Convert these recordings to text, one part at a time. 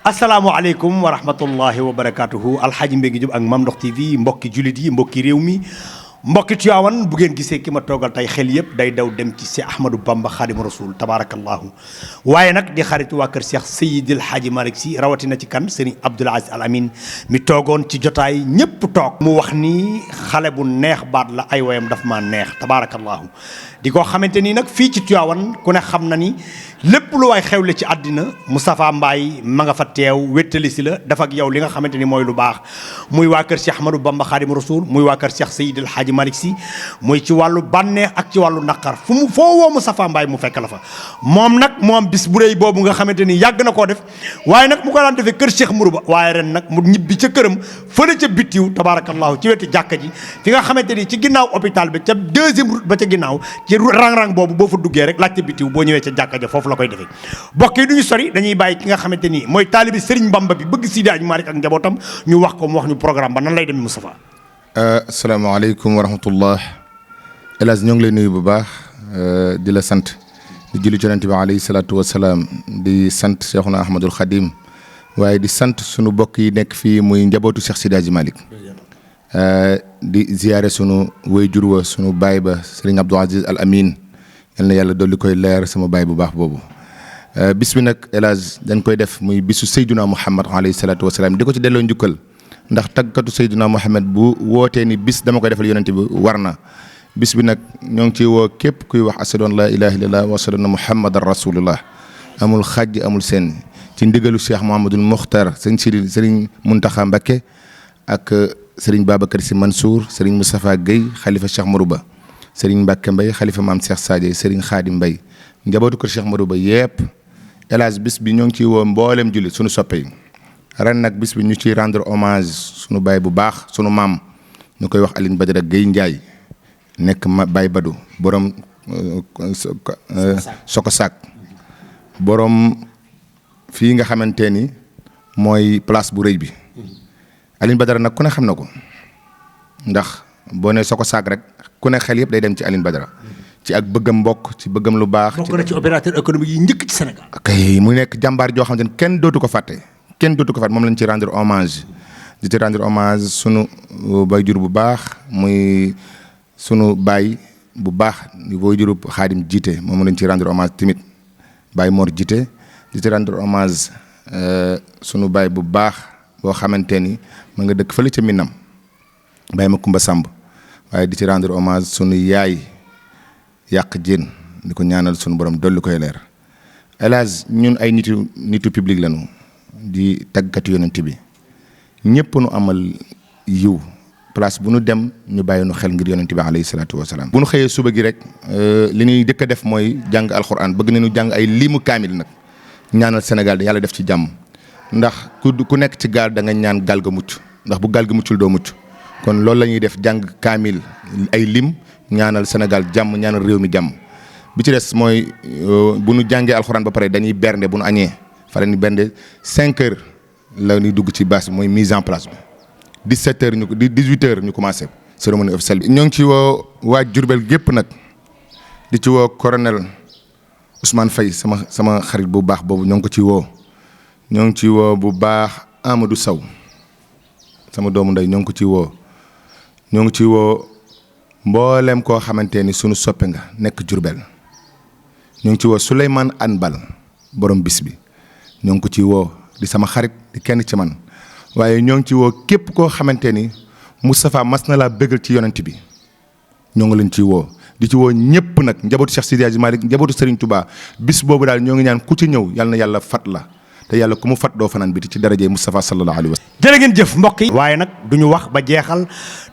asalaamaaleykum wa rahmatullahi wa barakaatuhu alxaaji Mbengue Diop ak Mame Ndokh TV mbokki jullit yi mbokki réew mi mbokki Tiwaawan bu ngeen gisee ki ma toogal tey xel yëpp day daw dem ci Cheikh Ahmadou Bamba Xaadimu Rasuul tabaarakallahu waaye nag di xaritu waa kër Cheikh Seydil Hadji Malick Sy rawatina ci kan Serigne Abdoul Aziz Al Amine mi toogoon ci jotaay ñëpp toog mu wax ni xale bu neex baat la ay woyam daf maa neex tabaarakallahu di ko xamante ni nag fii ci Tiwaawan ku ne xam na ni lépp lu waay xewle ci àddina Moustapha Mbaye ma nga fa teew wéttali si la def ak yow li nga xamante ni mooy lu baax muy waa kër Cheikh Ahmadou Bamba Xaadimu Rasuul muy waa kër Cheikh Seydil Hadji Malick Sy muy ci wàllu bànneex ak ci wàllu naqar fu mu foo woo Moustapha Mbaye mu fekk la fa moom nag moom bis bu rëy boobu nga xamante ni yàgg na koo def waaye nag mu ko daan defee kër Cheikh Mourou Ba waaye ren nag mu ñibbi ca këram fële ca bittiw tabaarakallahu ci wetu jàkka ji fi nga xamante ni ci ginnaaw hôpital bi ca deuxième route ba ca ginnaaw ci rang-rang boobu boo fa duggee rek laajte bittiw boo ñëwee ca jàkka ja foofu la koy defee bokk yi duñu sori dañuy bàyyi ki nga xamante ni mooy taalibi Serigne Bamba bi bëgg Seydi Hadji Malick ak njabootam ñu wax ko mu wax ñu programme ba nan lay demee Moustapha. asalaamaaleykum wa rahmatullah El Hadj ñoo ngi lay nuyu bu baax di la sant di julli ci Yonent bi alayhi salaatu wa salaam di sant Cheikhuna Ahmadul Khadim waaye di sant sunu bokk yi nekk fii muy njabootu Cheikh Seydi Hadji Malick di ziyaare sunu waajur wa sunu baay ba Serigne Abdoul Aziz Al Amine yal na yàlla dolli koy leer sama baay bu baax boobu. bis bi nag El Hadj dañ koy def muy bisu Seydina Muhammad alayhi salaatu wa salaam di ko ci delloo njukkal ndax tàggatu Seydina Muhammad bu wootee ni bis dama koy defal yonent bi war na bis bi nag ñoo ngi ciy woo képp kuy wax ashhadu an laa ilaaha illallah wa ashhadu anna Muhammadan rasulullah amul xàjj amul seen ci ndigalu Cheikh Mouhamadoul Mokhtar Serigne Mountakha Mbacké ak Serigne Babacar Sy Mansour Serigne Moustapha Guèye xalifa Cheikh Mourou Ba Serigne Mbacké Mbaye xalifa maam Cheikh Sadio Serigne Khadim Mbaye njabootu kër Cheikh Mourou Ba yépp El Hadj bis bi ñoo ngi ciy woo mboolem jullit sunu soppe yi ren nag bis bi ñu ciy rendre hommage sunu baay bu baax sunu maam ñu koy wax Aline Badara Guèye Ndiaye nekk Baye Badou borom Soko Sak borom fii nga xamante ni mooy place bu rëy bi Aline Badara nag ku ne xam na ko ndax boo nee Soko Sak rek ku ne xel yëpp day dem ci Aline Badara. ci ak bëggam mbokk ci bëggam lu baax. bokk na ci opérateur économique yi njëkk ci Sénégal. kay mu nekk jàmbaar joo xamante ne kenn dootu ko fàtte moom lañ ci rendre hommage di ci rendre hommage sunu bayjur bu baax muy sunu baay bu baax di bayjuru Xaadim jiite moom lañ ci rendre hommage tamit Baye Mor jiite di ci rendre hommage sunu baay bu baax boo xamante ni ma nga dëkk fële ca Minam Baye Makumba Samb waaye di ci rendre hommage sunu yaay. yàq jéen di ko ñaanal sunu borom dolli koy leer El Hadj ñun ay nitu public lañu di tàggatu yonent bi ñëpp nu amal yiw place bu nu dem ñu bàyyi nu xel ngir yonent bi alayhi salaatu wa salaam. bu nu xëyee suba gi rek li ñuy dëkk a def mooy jàng alxuraan bëgg nañu jàng ay limu kaamil nag ñaanal Sénégal de yàlla def ci jàmm ndax ku nekk ci gaal da nga ñaan gaal ga mucc ndax bu gaal ga muccul doo mucc kon loolu la ñuy def jàng kaamil ay lim. ñaanal Sénégal jàmm ñaanal réew mi jàmm bi ci des mooy bu nu jàngee alxuraan ba pare dañuy bernde bu nu añee fa la ñuy bernde 5 heures la ñuy dugg ci bâche bi mooy mise en place bi 17 heures 18 heures ñu commencé cérémonie officielle bi. ñoo ngi ci woo waa Diourbel gépp nag di ci woo colonel Ousmane Faye sama xarit bu baax boobu ñoo ngi ko ci woo ñoo ngi ci woo bu baax Amadou Sow sama doomu ndey ñoo ngi ko ci woo ñoo ngi ci woo. mboolem koo xamante ni sunu soppe nga nekk Jurbel ñu ngi ci woo Souleymane Anbal borom bis bi ñoo ngi ko ci woo di sama xarit di kenn ci man waaye ñoo ngi ci woo képp koo xamante ni Moustapha mas na laa bëggal ci yonent bi ñoo ngi leen ci woo di ci woo ñëpp nag njabootu Cheikh Seydi Hadji Malick njabootu Serigne Touba bis boobu daal ñoo ngi ñaan ku ci ñëw yal na yàlla fat la te yàlla ku mu fat doo fanaan biti ci darajee Moustapha sallallahu alayhi wa sallam. jërë ngeen jëf mbokk yi. waaye nag du ñu wax ba jeexal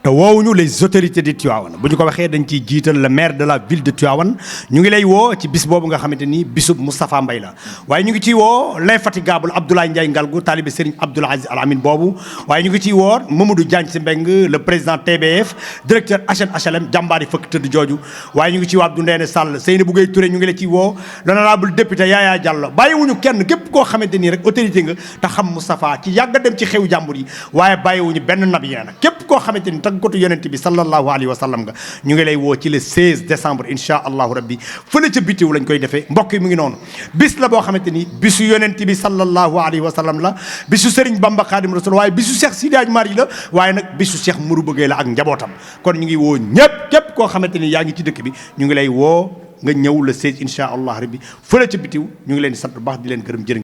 te woowuñu les autorités de Tivaouane bu ñu ko waxee dañ ciy jiital le maire de la ville de Tivaouane ñu ngi lay woo ci bis boobu nga xamante ni bisub Moustapha Mbaye la waaye ñu ngi ciy woo l'infatigable Abdoulaye Ndiaye Ngalgou taalibe Serigne Abdoul Aziz Al Amine boobu waaye ñu ngi ciy woo Mamadou Diagne Sy Mbengue le président TBF directeur HLM jàmbaari fëkk tëdd jooju waaye ñu ngi ciy woo Abdou Ndéné Sall Seynabou Gueye Touré ñu ngi la ciy woo l'honorable député Yaya Diallo bàyyiwuñu kenn képp koo xamante ni nii rek autorité nga te xam Moustapha ci yàgg dem ci xew jàmbur yi waaye bàyyiwuñu benn nabi nag képp koo xamante ni tàggatu yonent bi sallallahu alayhi wa sallam nga ñu ngi lay woo ci le 16 décembre insha allahu rabbi fële ca bitiw lañ koy defee mbokk yi mu ngi noonu bis la boo xamante ni bisu yonent bi sallallahu alayhi wa sallam la bisu Serigne Bamba Khadim Rasoul waaye bisu Cheikh Sidi Hadj Mari la waaye nag bisu Cheikh Mourou Bëggee la ak njabootam kon ñu ngi woo ñëpp képp koo xamante ni yaa ngi ci dëkk bi ñu ngi lay woo nga ñëw le 16 insha allah rabbi fële ca bitiw ñu ngi leen di sant bu baax di leen gërëm jërë